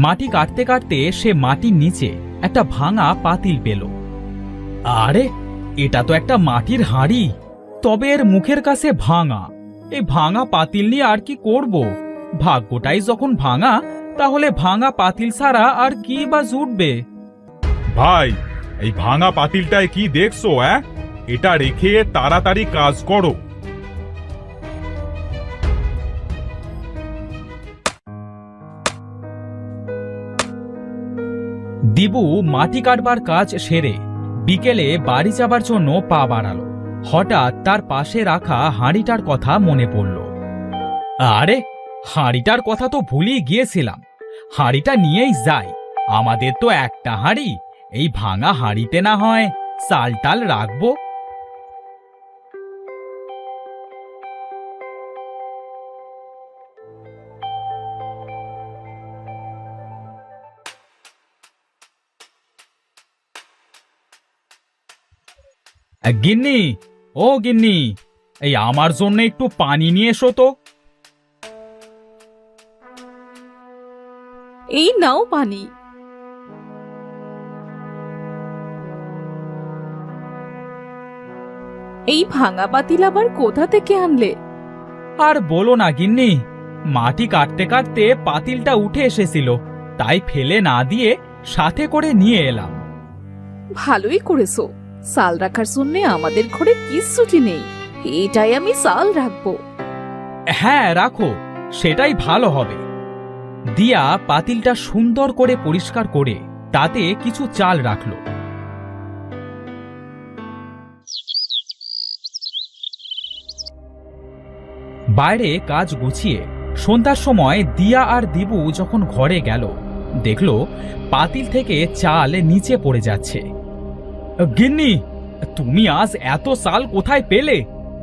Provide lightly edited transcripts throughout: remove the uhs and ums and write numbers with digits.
মাটি কাটতে কাটতে সে মাটির নিচে একটা ভাঙা পাতিল পেল। আরে, এটা তো একটা মাটির হাঁড়ি, তবে এর মুখের কাছে ভাঙা। এই ভাঙা পাতিল নিয়ে আর কি করব? ভাগ্যটাই যখন ভাঙা, তাহলে ভাঙা পাতিল ছাড়া আর কি বা জুটবে? ভাই, এই ভাঙা পাতিলটায় কি দেখছো? এটা রেখে তাড়াতাড়ি কাজ করো। দিবু মাটি কাটবার কাজ সেরে বিকেলে বাড়ি যাবার জন্য পা বাড়ালো। হঠাৎ তার পাশে রাখা হাঁড়িটার কথা মনে পড়ল। আরে, হাঁড়িটার কথা তো ভুলেই গিয়েছিলাম। হাঁড়িটা নিয়েই যাই। আমাদের তো একটা হাঁড়ি, এই ভাঙা হাঁড়িতে না হয় চাল টাল রাখবো। গিন্নি, ও গিন্নি, এই আমার জন্য একটু পানি নিয়ে এসো তো। এই নাও পানি। এই ভাঙা পাতিল আবার কোথা থেকে আনলে? আর বলো না গিন্নি, মাটি কাটতে কাটতে পাতিলটা উঠে এসেছিল, তাই ফেলে না দিয়ে সাথে করে নিয়ে এলাম। ভালোই করেছো। চাল রাখার জন্য আমাদের ঘরে কিচ্ছুটি নেই, এটাই আমি চাল রাখবো। হ্যাঁ, রাখো, সেটাই ভালো হবে। দিয়া পাতিলটা সুন্দর করে পরিষ্কার করে তাতে কিছু চাল রাখলো। বাইরে কাজ গুছিয়ে সন্ধ্যার সময় দিয়া আর দিবু যখন ঘরে গেল, দেখলো পাতিল থেকে চাল নিচে পড়ে যাচ্ছে। গিন্নি, তুমি আজ এত চাল কোথায় পেলে?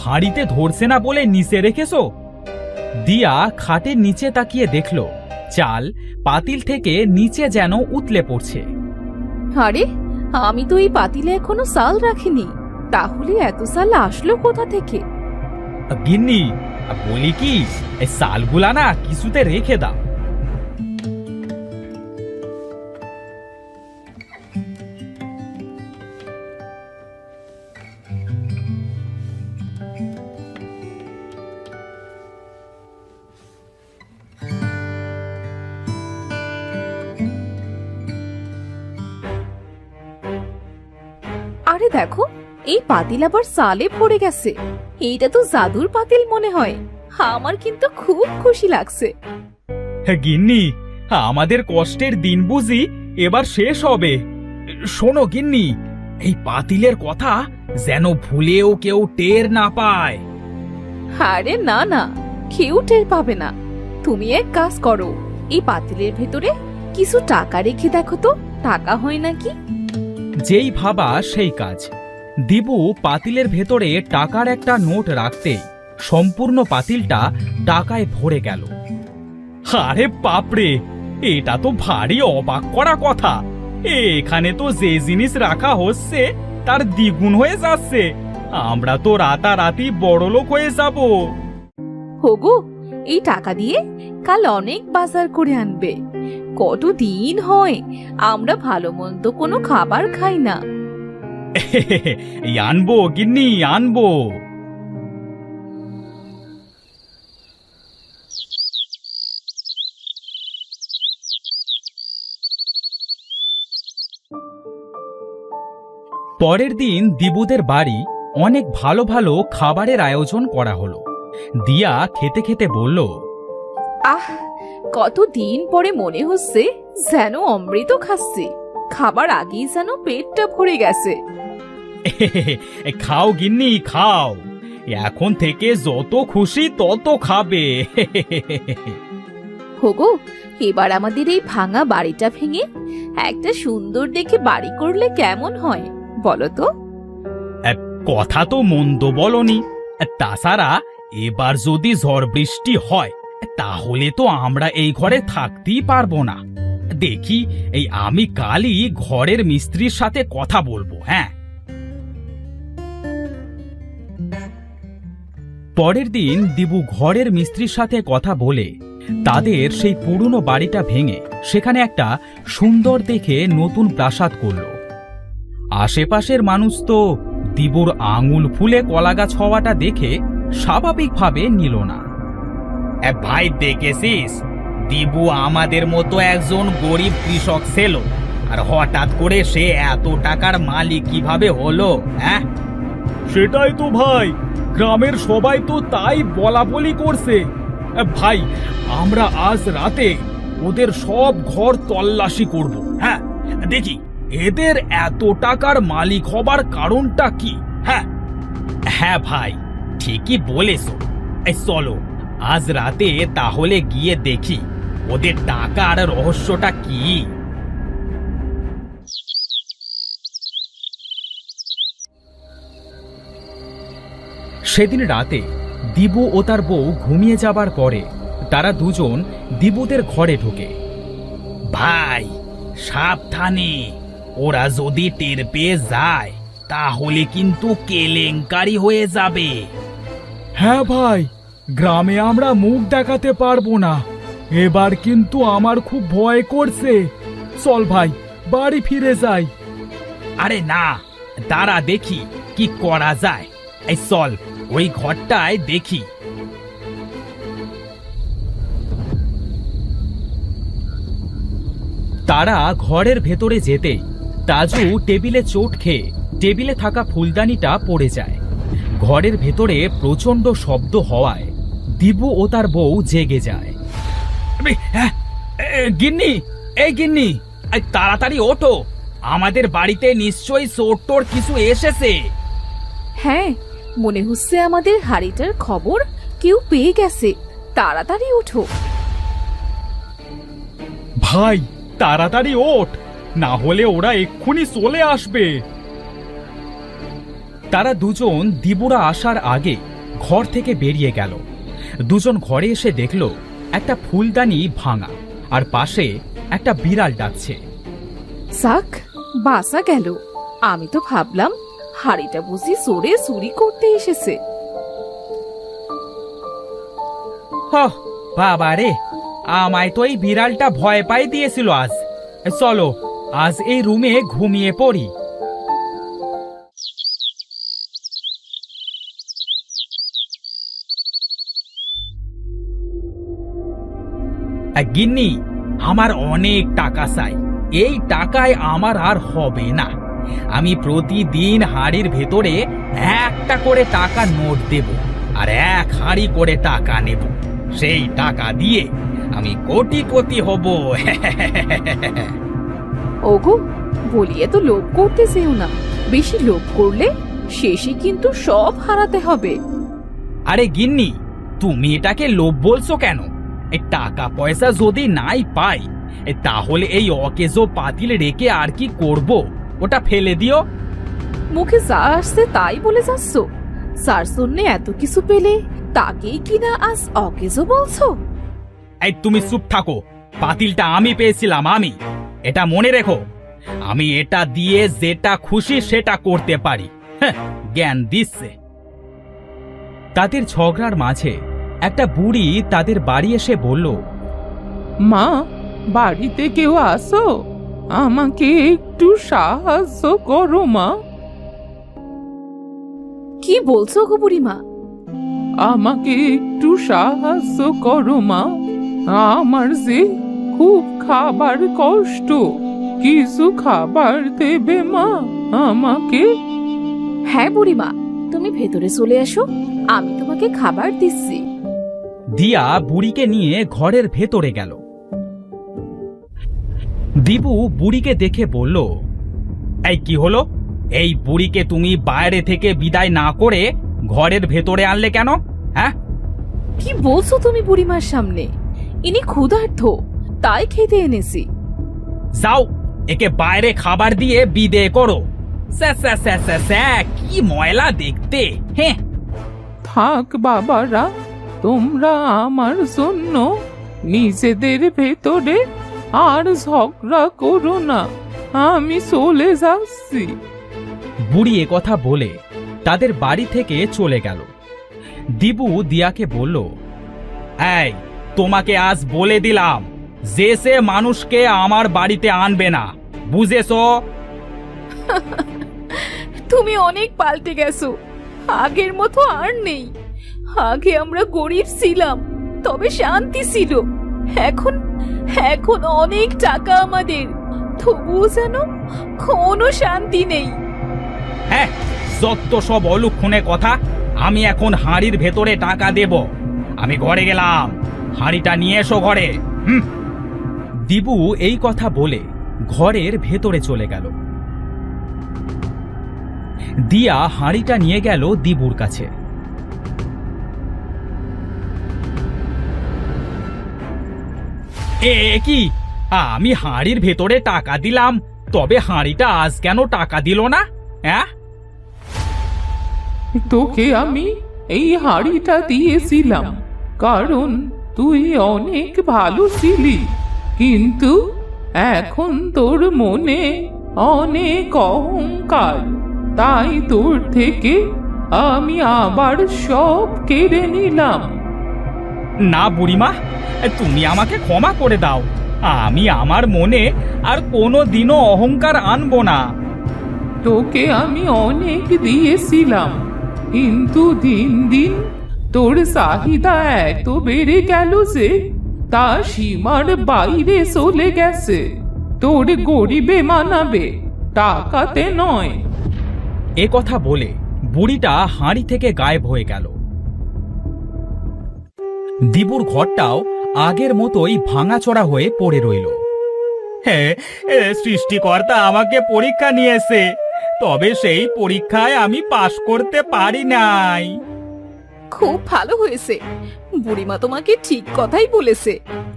হাঁড়িতে ধরছে না বলে নিচে রেখেছো? দিয়া খাটের নিচে তাকিয়ে দেখলো চাল পাতিল থেকে নিচে যেন উতলে পড়ছে। আরে, আমি তো এই পাতিলে এখনো চাল রাখিনি, তাহলে এত চাল আসলো কোথা থেকে? গিন্নি, বলি কি, এই চালগুলা না কিছুতে রেখে দাও। আরে দেখো, এই পাতিল আবার চালে পড়ে গেছে। এইটা তো জাদুর পাতিল মনে হয়। আমার কিন্তু খুব খুশি লাগছে। গিন্নি, আমাদের কষ্টের দিন বুঝি এবার শেষ হবে। শোনো গিন্নি, এই পাতিলের কথা যেন ভুলেও কেউ টের না পায়। আরে না না, কেউ টের পাবে না। তুমি এক কাজ করো, এই পাতিলের ভেতরে কিছু টাকা রেখে দেখো তো, টাকা হয় নাকি। যেই ভাবা সেই কাজ। দিবু পাতিলের ভেতরে টাকার একটা নোট রাখতেই সম্পূর্ণ পাতিলটা টাকায় ভরে গেল। আরে বাপরে, এটা তো ভারী অবাক করা কথা। এখানে তো যে জিনিস রাখা হচ্ছে তার দ্বিগুণ হয়ে যাচ্ছে। আমরা তো রাতারাতি বড়লোক হয়ে যাব। হোগো, এই টাকা দিয়ে কাল অনেক বাজার করে আনবে। কতদিন হয় আমরা ভালো মন্দ কোনো খাবার খাই না। এই আনবো গিন্নি, আনবো। পরের দিন দিবুদের বাড়ি অনেক ভালো ভালো খাবারের আয়োজন করা হলো। দিয়া খেতে খেতে বলল, আহ, কতদিন পরে মনে হচ্ছে যেন অমৃত খাচ্ছি। খাবার আগেই যেন পেটটা ভরে গেছে। খাও গিন্নি, খাও। এখন থেকে যত খুশি তত খাবে। হোগো, এবার আমাদের এই ভাঙা বাড়িটা ভেঙে একটা সুন্দর দেখে বাড়ি করলে কেমন হয় বলো তো? কথা তো মন্দ বলনি। তাছাড়া এবার যদি ঝড় বৃষ্টি হয় তাহলে তো আমরা এই ঘরে থাকতেই পারবো না। দেখি, এই আমি কালই ঘরের মিস্ত্রির সাথে কথা বলবো। হ্যাঁ। পরের দিন দিবু ঘরের মিস্ত্রির সাথে কথা বলে তাদের সেই পুরনো বাড়িটা ভেঙে সেখানে একটা সুন্দর দেখে নতুন প্রাসাদ করল। আশেপাশের মানুষ তো দিবুর আঙুল ফুলে কলাগাছ হওয়াটা দেখে স্বাভাবিকভাবে নিল না। ভাই দেখেছিস, দিবু আমাদের মতো একজন গরিব কৃষক ছিল, আর হঠাৎ করে সে এত টাকার মালিক কিভাবে হলো? হ্যাঁ, সেটাই তো ভাই, গ্রামের সবাই তো তাই বলা বলি করছে। ভাই, আমরা আজ রাতে ওদের সব ঘর তল্লাশি করব। হ্যাঁ, দেখি এদের এত টাকার মালিক হবার কারণটা কি। হ্যাঁ হ্যাঁ ভাই, ঠিকই বলেছো। এই চলো আজ রাতে তাহলে গিয়ে দেখি ওদের টাকার রহস্যটা কি। সেদিন রাতে দিবু ও তার বউ ঘুমিয়ে যাবার পরে তারা দুজন দিবুদের ঘরে ঢোকে। ভাই সাবধানে, ওরা যদি টের পেয়ে যায় তাহলে কিন্তু কেলেঙ্কারি হয়ে যাবে। হ্যাঁ ভাই, গ্রামে আমরা মুখ দেখাতে পারবো না। এবার কিন্তু আমার খুব ভয় করছে। চল ভাই, বাড়ি ফিরে যাই। আরে না, দাঁড়া দেখি কি করা যায়। এই চল ওই ঘরটায় দেখি। তারা ঘরের ভেতরে যেতে তাজু টেবিলে চোট খেয়ে টেবিলে থাকা ফুলদানিটা পড়ে যায়। ঘরের ভেতরে প্রচন্ড শব্দ হওয়ায় দিবু ও তার বউ জেগে যায়। গিন্নি, এই গিন্নি, তাড়াতাড়ি ওঠো, আমাদের বাড়িতে নিশ্চয়ই চোর টোর কিছু এসেছে। হ্যাঁ, মনে হচ্ছে আমাদের হাড়িটার খবর কেউ পেয়ে গেছে। তাড়াতাড়ি ওঠো। ভাই তাড়াতাড়ি ওঠ, না হলে ওরা এক্ষুনি চলে আসবে। তারা দুজন দিবুরা আসার আগে ঘর থেকে বেরিয়ে গেল। দুজন ঘরে এসে দেখল একটা ফুলদানি ভাঙা, আর পাশে একটা বিড়াল ডাকছে। সাক, বাসা গেল। আমি তো ভাবলাম হাড়িটা বুঝি চোরে চুরি করতে এসেছে। বাবা রে, আমায় তো এই বিড়ালটা ভয় পাই দিয়েছিল আজ। চলো আজ এই রুমে ঘুমিয়ে পড়ি। গিন্নি, আমার অনেক টাকা চাই। এই টাকায় আমার আর হবে না। আমি প্রতিদিন হাড়ির ভেতরে একটা করে টাকা নোট দেব, আর এক হাড়ি করে টাকা নেব। সেই টাকা দিয়ে আমি কোটিপতি হব। ওগো, বলিয়ে তো লোভ করতে চেও না। বেশি লোভ করলে শেষে কিন্তু সব হারাতে হবে। আরে গিন্নি, তুমি এটাকে লোভ বলছো কেন? এই টাকা পয়সা যদি নাই পাই তাহলে এই অকেজো পাতিল রেখে আর কি করব? ওটা ফেলে দিও। মুখে যা আসছে তাই বলে যাচ্ছ। যার জন্য এত কিছু পেলে তাকেই কিনা আজ অকেজো বলছো? এই তুমি চুপ থাকো। পাতিলটা আমি পেয়েছিলাম, আমি। এটা মনে রেখো, আমি এটা দিয়ে যেটা খুশি সেটা করতে পারি। হ্যাঁ, জ্ঞান দিচ্ছে। তাদের ঝগড়ার মাঝে একটা বুড়ি তাদের বাড়ি এসে বলল, মা, বাড়িতে কেউ আসো, আমাকে একটু সাহায্য করো মা। কি বলছো গো বুড়িমা? আমাকে একটু সাহায্য করো মা, আমার যে খুব খাবার কষ্ট, কিছু খাবার দেবে মা আমাকে? হ্যাঁ বুড়িমা, তুমি ভেতরে চলে এসো, আমি তোমাকে খাবার দিচ্ছি। দিয়া বুড়িকে নিয়ে ঘরের ভেতরে গেল। দিবু বুড়িকে দেখে বলল, এই কি হলো? এই বুড়িকে তুমি বাইরে থেকে বিদায় না করে ঘরের ভেতরে আনলে কেন? হ্যাঁ, কি বলছো তুমি বুড়িমার সামনে? ইনি ক্ষুধার্ত, তাই খেতে এনেছি। যাও, একে বাইরে খাবার দিয়ে বিদে করো। কি ময়লা দেখতে। হ্যাঁ, থাক বাবারা, তোমরা আমার জন্য নিজেদের ভেতরে আর ঝগড়া করো না, আমি চলে যাচ্ছি। বুড়ি কথা বলে তাদের বাড়ি থেকে চলে গেল। দিবু দিয়াকে বলল, এই তোমাকে আজ বলে দিলাম, যে সে মানুষকে আমার বাড়িতে আনবে না, বুঝেছো? তুমি অনেক পাল্টে গেছো, আগের মতো আর নেই। আগে আমরা গরিব ছিলাম, তবে শান্তি ছিল। এখন এখন অনেক টাকা আমাদের, তবুও যেন কোনো শান্তি নেই। হ্যাঁ, যত সব অলুক্ষণে কথা। আমি এখন হাঁড়ির ভেতরে টাকা দেব। আমি ঘরে গেলাম, হাঁড়িটা নিয়ে এসো ঘরে। দিবু এই কথা বলে ঘরের ভেতরে চলে গেল। দিয়া হাঁড়িটা নিয়ে গেল দিবুর কাছে। এ কি, আমি হাঁড়ির ভেতরে টাকা দিলাম, তবে হাঁড়িটা আজ কেন টাকা দিল না? হ্যাঁ, তোকে আমি এই হাড়িটা দিয়েছিলাম কারণ তুই অনেক ভালো ছিলি, কিন্তু এখন তোর মনে অনেক অহংকার, তাই তোর থেকে আমি আবার সব কেড়ে নিলাম। না বুড়িমা, তুমি আমাকে ক্ষমা করে দাও। আমি আমার মনে আর কোনো দিনও অহংকার আনবো না। তোকে আমি অনেক দিয়েছিলাম, কিন্তু দিন দিন তোর চাহিদা এত বেড়ে গেল যে তা সীমার বাইরে চলে গেছে। তোর গরিবে মানাবে, টাকাতে নয়। এ কথা বলে বুড়িটা হাঁড়ি থেকে গায়েব হয়ে গেল। দিবুর ঘরটাও আগের মতোই ভাঙাচোরা হয়ে পড়ে রইল। হ্যাঁ, সৃষ্টিকর্তা আমাকে পরীক্ষা নিয়েছে, তবে সেই পরীক্ষায় আমি পাশ করতে পারি নাই। খুব ভালো হয়েছে, বুড়িমা তোমাকে ঠিক কথাই বলেছে।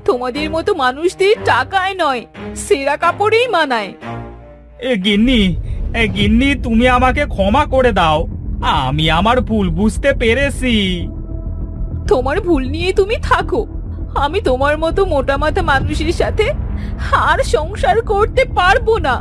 তোমাদের মতো মানুষদের টাকায় নয়, সেরা কাপড়েই মানায়। গিন্নি, তুমি আমাকে ক্ষমা করে দাও। আমি আমার ভুল বুঝতে পেরেছি। তোমার ভুল নিয়ে তুমি থাকো, আমি তোমার মতো মোটা মাথা মানুষের সাথে আর সংসার করতে পারবো না।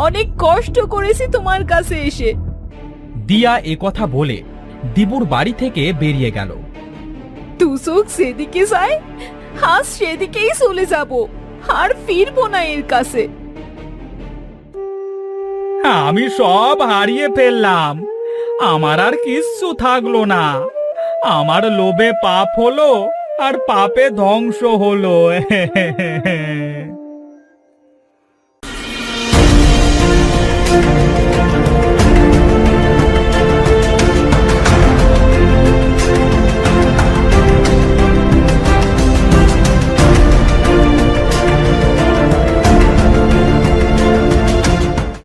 অনেক কষ্ট করেছি তোমার কাছে এসে। দিয়া এ কথা বলে দিবুর বাড়ি থেকে বেরিয়ে গেল। তুসুক সেদিকে যায়, আজ সেদিকেই চলে যাব, আর ফিরবো না এর কাছে। আমি সব হারিয়ে ফেললাম, আমার আর কিচ্ছু থাকলো না। আমার লোভে পাপ হলো, আর পাপে ধ্বংস হলো।